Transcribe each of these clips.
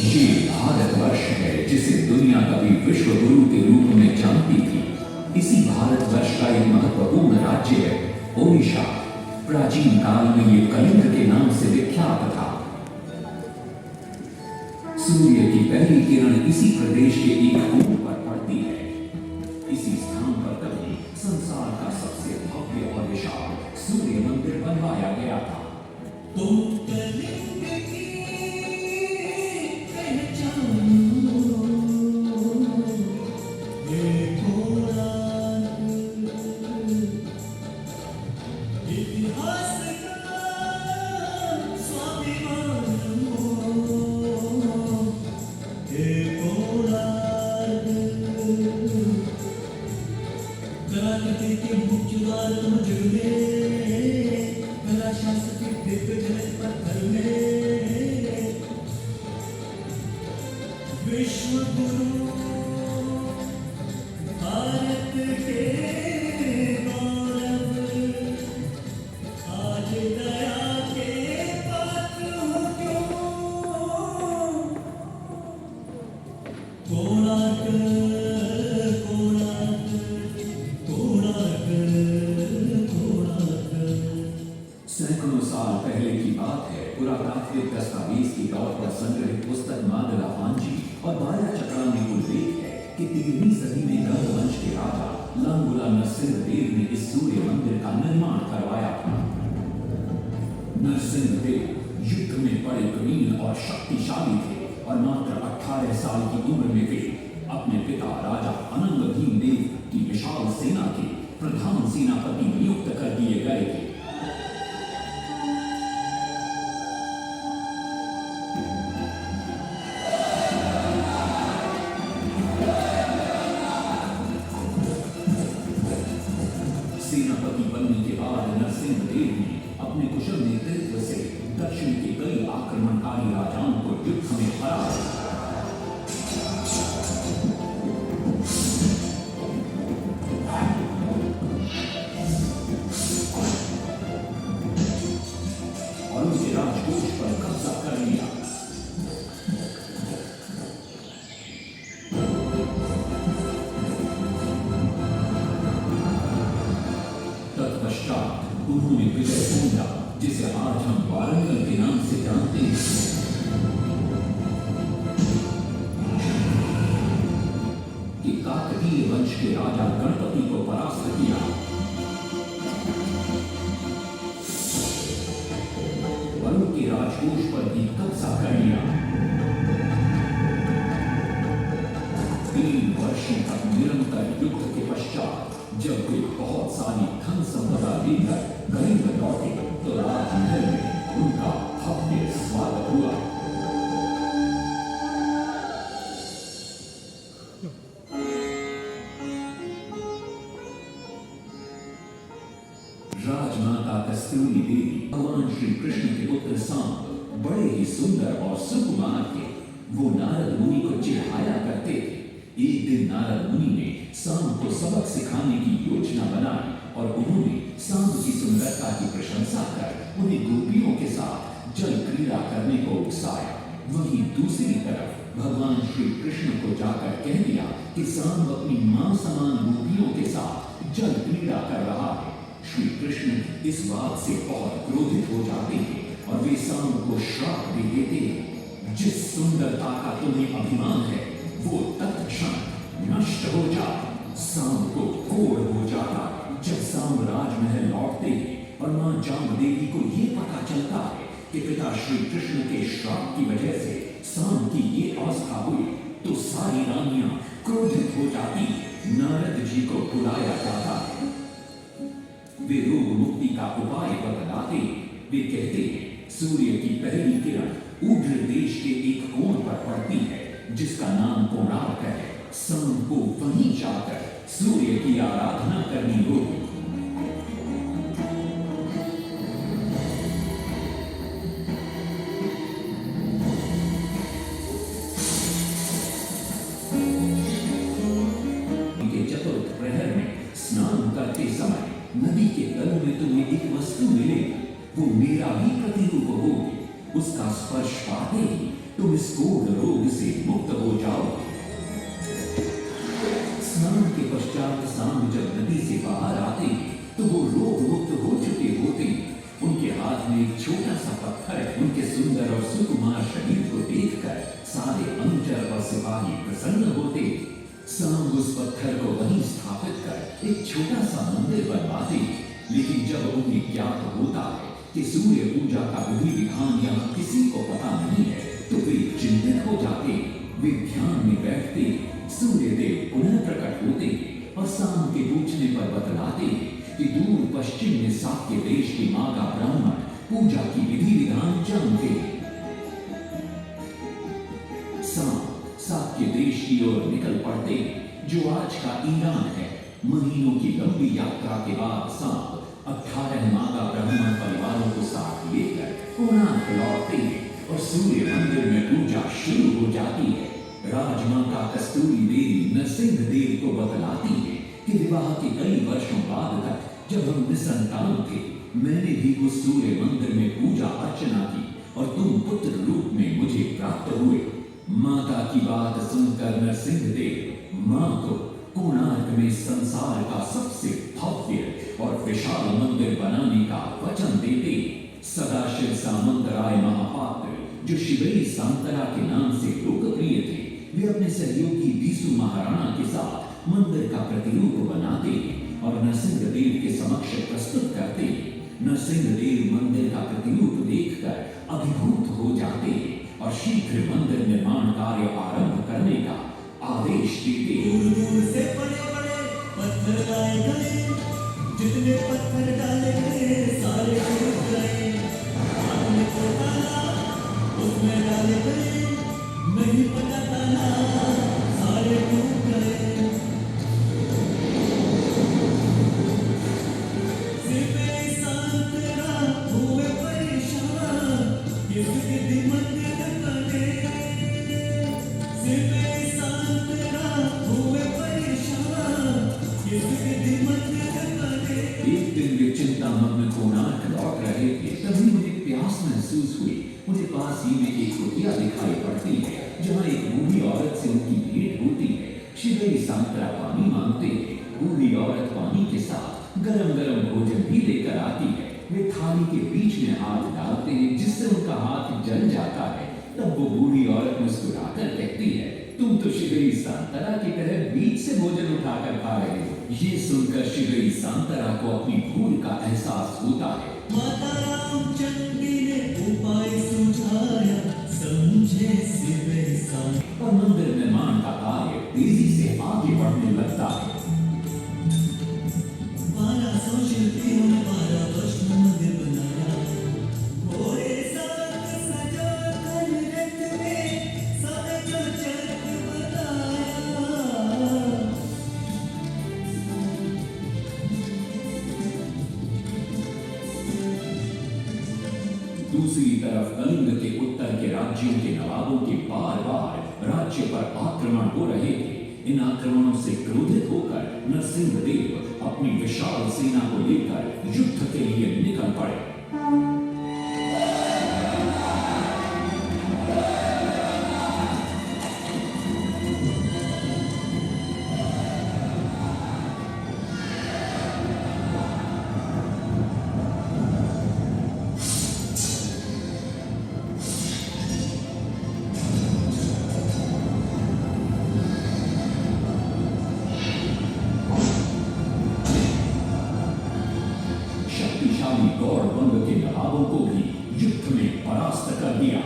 ये भारतवर्ष है जिसे दुनिया कभी विश्व गुरु के रूप में जानती थी। इसी भारतवर्ष का एक महत्वपूर्ण राज्य है ओडिशा। प्राचीन काल में ये कलिंग के नाम से विख्यात था। सूर्य की पहली किरण इसी प्रदेश के एक कोण पर पड़ती है। इसी स्थान पर कभी संसार का सबसे भव्य और विशाल सूर्य मंदिर बनवाया गया था। तो कलिंग की पहचानो, ये कोणार्क इतिहास का स्वाभिमान हो, ये कोणार्क कलाकृति के मुख्य द्वार तुम जुड़े, कला शास्त्र के दिव्य जगत पत्थर में विश्व गुरु भारत के गौरव, आज दया के पात्र हो क्यों। कोणार्क कोणार्क कोणार्क कोणार्क। सैकड़ों साल पहले की बात है। पुरातात्विक दस्तावेज के तौर पर संग्रहित पुस्तक मादला पांजी और बाया चक्रा में उल्लेख है कि 13वीं सदी में गंग वंश के राजा लांगुला नरसिंहदेव ने इस सूर्य मंदिर का निर्माण करवाया था। नरसिंहदेव युद्ध में बड़े प्रवीण और शक्तिशाली थे और मात्र 18 साल की उम्र में वे अपने पिता राजा अनंग भीमदेव की विशाल सेना के प्रधान सेनापति नियुक्त कर दिए गए थे। सेनापति बनने के बाद नरसिंहदेव ने अपने कुशल नेतृत्व से दक्षिण के कई आक्रमणकारी राजाओं को युद्ध में हरा दिया। और उनके राजकोष पर कब्जा कर लिया। तत्पश्चात उन्होंने विजय पूजा, जिसे आज हम वारंगल के नाम से जानते हैं, कि काकतीय वंश के राजा गणपति को परास्त किया। और उनके राजकोष पर भी कब्जा कर लिया। 3 वर्षों तक निरंतर युद्ध के पश्चात जब वे बहुत सारी धन संपदा लेकर कलिंग लौटे तो राजमहल में उनका भव्य स्वागत हुआ। राजमाता कस्तूरी देवी भगवान श्री कृष्ण के पुत्र सांब बड़े ही सुंदर और सुकुमार थे। वो नारद मुनि को चिढ़ाया करते थे। एक दिन नारद मुनि ने सांब को सबक सिखाने की योजना बनाई और उन्होंने सांब की सुंदरता की प्रशंसा कर उन्हें गोपियों के साथ जल क्रीड़ा करने को उकसाया। वहीं दूसरी तरफ भगवान श्री कृष्ण को जाकर कह दिया कि सांब अपनी मां समान गोपियों के साथ जल क्रीड़ा कर रहा है। श्री कृष्ण इस बात से बहुत क्रोधित हो जाते हैं और वे सांब को श्राप दे देते हैं, जिस सुंदरता का तुम्हें अभिमान है वो तत्क्षण नष्ट हो जाए। सांब को कोढ़ हो जाता जब सांब राजमहल लौटते हैं और मां जामदेवी को ये पता चलता है कि पिता श्री कृष्ण के श्राप की वजह से सांब की ये अवस्था हुई तो सारी रानियां क्रोधित हो जाती। नारद जी को बुलाया जाता है। वे रोग मुक्ति का उपाय बतलाते। वे कहते हैं सूर्य की पहली किरण उग्र देश के एक कोण पर पड़ती है जिसका नाम कोणार्क है। सांब को वहीं जाकर सूर्य की आराधना करनी होगी। चतुर्थ प्रहर में स्नान करते समय नदी के तल में तुम्हें एक वस्तु मिलेगी। वो मेरा ही प्रतिरूप होगी। उसका स्पर्श पाते ही तुम इस कोढ़ रोग से मुक्त हो जाओगे। स्नान के पश्चात सांब जब नदी से बाहर आते हैं तो वो रोग मुक्त हो चुके होते हैं। उनके हाथ में एक छोटा सा पत्थर। उनके सुंदर और सुकुमार शरीर को देखकर सारे अनुचर और सिपाही प्रसन्न होते। सांब उस पत्थर को वहीं स्थापित कर एक छोटा सा मंदिर बनवाते। लेकिन जब उन्हें ज्ञात होता है कि सूर्य पूजा का विधि विधान यहाँ किसी को पता नहीं है तो वे चिंतित हो जाते। वे ध्यान में बैठते। सूर्य देव पुनः प्रकट होते और सांब के पूछने पर बतलाते कि दूर पश्चिम में साक्य देश के मागा ब्राह्मण पूजा की विधि विधान जानते हैं। सांब साक्य देश की ओर निकल पड़ते जो आज का ईरान है। महीनों की लंबी यात्रा के बाद सांब 18 मागा ब्राह्मण परिवारों को साथ लेकर कोणार्क लौटते हैं और सूर्य मंदिर में पूजा शुरू हो जाती है। राजमाता कस्तूरी देवी नरसिंह देव को बतलाती है कि विवाह के कई वर्षों बाद तक जब हम निसंतान थे मैंने भी उस सूर्य मंदिर में पूजा अर्चना की और तुम पुत्र रूप में मुझे प्राप्त हुए। माता की बात सुनकर नरसिंह देव मां को कोणार्क में संसार का सबसे भव्य और विशाल मंदिर बनाने का वचन देते। सदाशिव सामंतराय महापात्र जो शिवई सांतरा के नाम से लोकप्रिय थे वे अपने सहयोगी बीसू महाराणा के साथ मंदिर का प्रतिरूप बनाते और नरसिंह देव के समक्ष प्रस्तुत करते। नरसिंह देव मंदिर का प्रतिरूप देखकर अभिभूत हो जाते और शीघ्र मंदिर निर्माण कार्य आरंभ करने का आदेश देते। दूर दूर से बड़े बड़े पत्थर लाए गए, जितने पत्थर डाले गए सारे टूट गए। आपने को डाला उसमें डाले गए, नहीं पता डाला सारे टूट गए। सिर्फ एक शांत रात हुए परेशान, किसके दिमाग में बने। सिर्फ एक शांत रात हुए परेशान, किसके दिमाग में बने। एक दिन वे चिंतामग्न कोणार्क लौट रहे थे तभी उन्हें प्यास महसूस हुई। उन्हें पास ही में एक कुटिया दिखाई पड़ती है जहाँ एक बूढ़ी औरत से उनकी भेंट होती है। शिवई सांतरा पानी मांगते हैं। बूढ़ी औरत पानी के साथ गरम गरम भोजन भी लेकर आती है। वे थाली के बीच में हाथ डालते हैं जिससे उनका हाथ जल जाता है। तब वो बूढ़ी औरत मुस्कुराकर कहती है तुम तो शिवई सांतरा की तरह बीच से भोजन उठाकर खा रहे हो। ये सुनकर शिवई सांतरा को अपनी भूल का एहसास होता है। माता रामचंद्री ने उपाय सुझाया, समझे शिवई सांतरा। और मंदिर निर्माण का कार्य तेजी से आगे बढ़ने लगता है। 1200 शिल्पियों ने 12 वर्ष में मंदिर बनाया। घोड़े साथ सजा कर रथ में सब जो चरख बनाया। दूसरी तरफ कलिंग के उत्तर के राज्यों के नवाबों के बार बार राज्य पर आक्रमण हो रहे थे। इन आक्रमणों से क्रोधित होकर नरसिंह देव अपनी विशाल सेना को लेकर युद्ध के लिए निकल पड़े। शक्तिशाली गौरवंग के नवाबों को भी युद्ध में परास्त कर दिया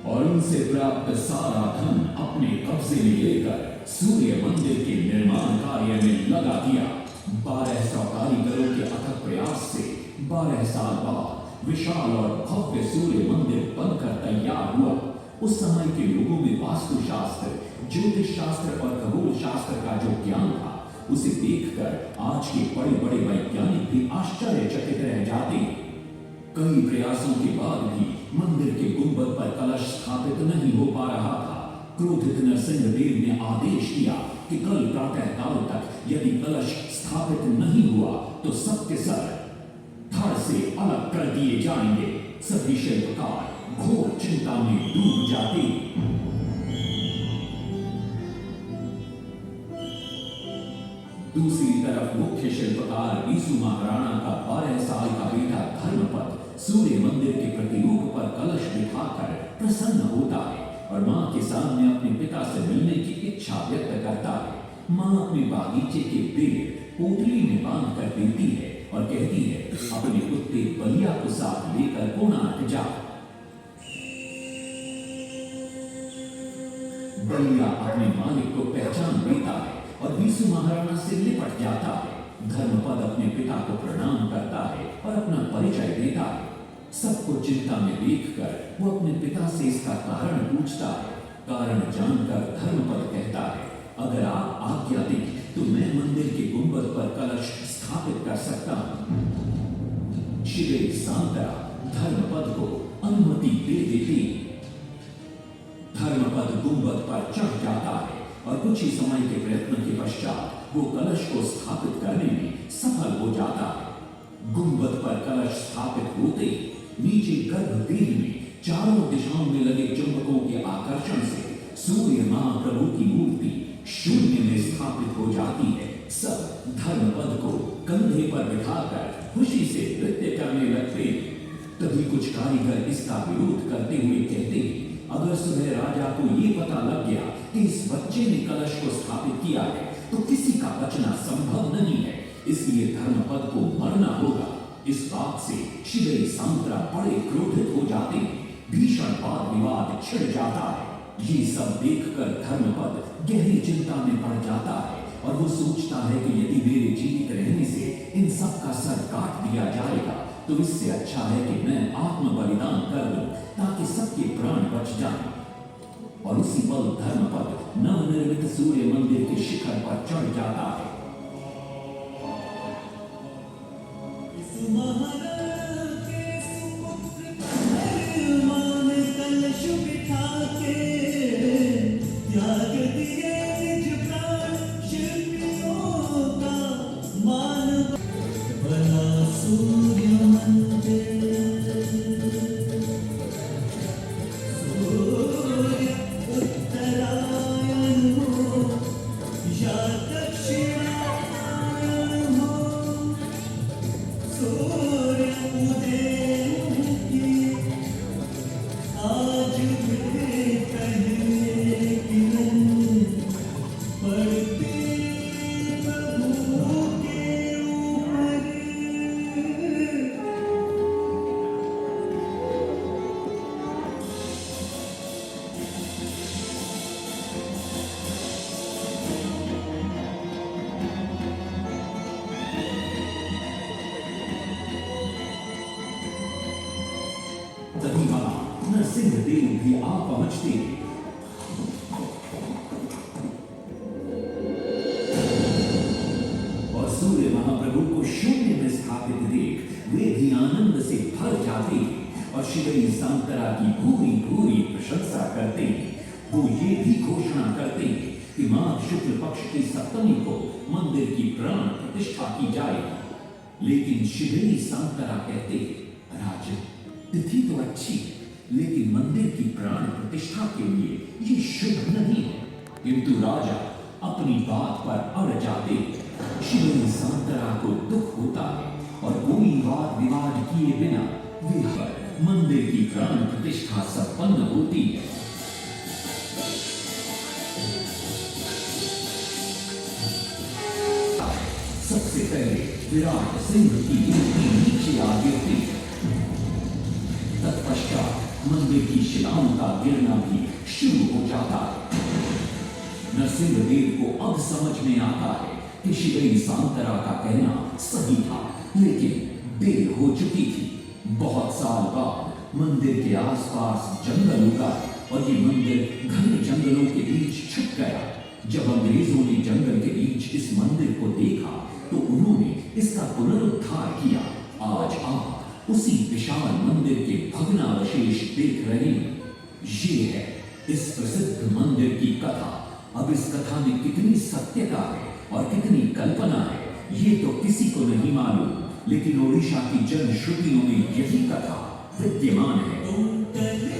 और उनसे प्राप्त सारा धन अपने कब्जे में लेकर सूर्य मंदिर के निर्माण कार्य में लगा दिया। 1200 कारीगरों के अथक प्रयास से 12 साल बाद विशाल और भव्य सूर्य मंदिर बनकर तैयार हुआ। उस समय के लोगों में वास्तुशास्त्र, ज्योतिष शास्त्र और खगोल शास्त्र का जो ज्ञान था उसे देखकर आज के बड़े बड़े वैज्ञानिक भी आश्चर्यचकित रह जाते। कई प्रयासों के बाद भी मंदिर के गुंबद पर कलश स्थापित नहीं हो पा रहा था। क्रोधित नरसिंह देव ने आदेश दिया कि कल प्रातः काल तक यदि कलश स्थापित नहीं हुआ तो सत्य सर धड़ से अलग कर दिए जाएंगे। सभी शिल्पकार घोर चिंता में डूब जाते। दूसरी तरफ मुख्य शिल्पकार वीसु महाराणा का 12 साल का बेटा धर्मपद सूर्य मंदिर के प्रतिरूप पर कलश बिठाकर प्रसन्न होता है और मां के सामने अपने पिता से मिलने की इच्छा व्यक्त करता है। मां अपने बागीचे के पेड़ पोटली में बांध कर देती है और कहती है, अपने कुत्ते बलिया को साथ लेकर कोणार्क जा। बलिया अपने मालिक को पहचान लेता है और वीसु महाराणा से लिपट जाता है। धर्मपद अपने पिता को प्रणाम करता है और अपना परिचय देता है। सबको चिंता में देखकर वो अपने पिता से इसका कारण पूछता है। कारण जानकर धर्मपद कहता है, अगर आप आज्ञा दें तो मैं मंदिर के गुंबद पर कलश स्थापित कर सकता हूं। शिवे सांतरा धर्मपद को अनुमति दे देती। धर्मपद गुंबद पर चढ़ जाता है और कुछ ही समय के प्रयत्न के पश्चात वो कलश को स्थापित करने में सफल हो जाता है। गुंबद पर कलश स्थापित होते नीचे गर्भगृह में चारों दिशाओं में लगे चुंबकों के आकर्षण से सूर्य महाप्रभु की मूर्ति शून्य में स्थापित हो जाती है। सब धर्मपद को कंधे पर बिठाकर खुशी से नृत्य करने लगते। तभी कुछ कारीगर इसका विरोध करते हुए कहते, अगर सुबह राजा को ये पता लग गया कि इस बच्चे ने कलश को स्थापित किया है तो किसी का बचना संभव नहीं है, इसलिए धर्मपद को मरना होगा। इस बात से शिवे सांतरा बड़े क्रोधित हो जाते हैं। भीषण वाद विवाद छिड़ जाता है। ये सब देखकर धर्मपद गहरी चिंता में पड़ जाता है और वो सोचता है कि यदि मेरे जीवित रहने से इन सब का सर काट दिया जाएगा तो इससे अच्छा है कि मैं आत्म बलिदान कर दूं ताकि सबके प्राण बच जाएं। और उसी पल धर्मपद नवनिर्मित सूर्य मंदिर के शिखर पर चढ़ जाता है। तभी वहां नरसिंहदेव भी आ पहुंचते हैं। और सूर्य महाप्रभु को शून्य में स्थापित देख वे भी आनंद से भर जाते हैं और शिवे सांतरा की पूरी पूरी प्रशंसा करते हैं। वो ये भी घोषणा करते हैं कि माघ शुक्ल पक्ष की सप्तमी को मंदिर की प्राण प्रतिष्ठा की जाएगी। लेकिन शिवे सांतरा कहते हैं, राजन तिथि तो अच्छी है लेकिन मंदिर की प्राण प्रतिष्ठा के लिए ये शुभ नहीं है। किंतु राजा अपनी बात पर अड़ जाते। शिवे सांतरा को दुख होता है और कोई वाद विवाद किए बिना वे मंदिर की प्राण प्रतिष्ठा संपन्न होती है। सबसे पहले विराट सिंह की मूर्ति नीचे आ गिरती है। तत्पश्चात मंदिर की शिलाओं का गिरना भी शुरू हो जाता है। नरसिंहदेव को अब समझ में आता है कि शिवे सांतरा का कहना सही था, लेकिन देर हो चुकी थी। बहुत साल बाद मंदिर के आसपास जंगल उगा और ये मंदिर घने जंगलों के बीच छुप गया। जब अंग्रेजों ने जंगल के बीच इस मंदिर को देखा तो उन्होंने इसका पुनरुद्धार किया। आज आप उसी विशाल मंदिर के भग्नावशेष देख रहे हैं। ये है इस प्रसिद्ध मंदिर की कथा। अब इस कथा में कितनी सत्यता है और कितनी कल्पना है ये तो किसी को नहीं मालूम, लेकिन ओडिशा की जन श्रुतियों में यही कथा विद्यमान है। तुम कल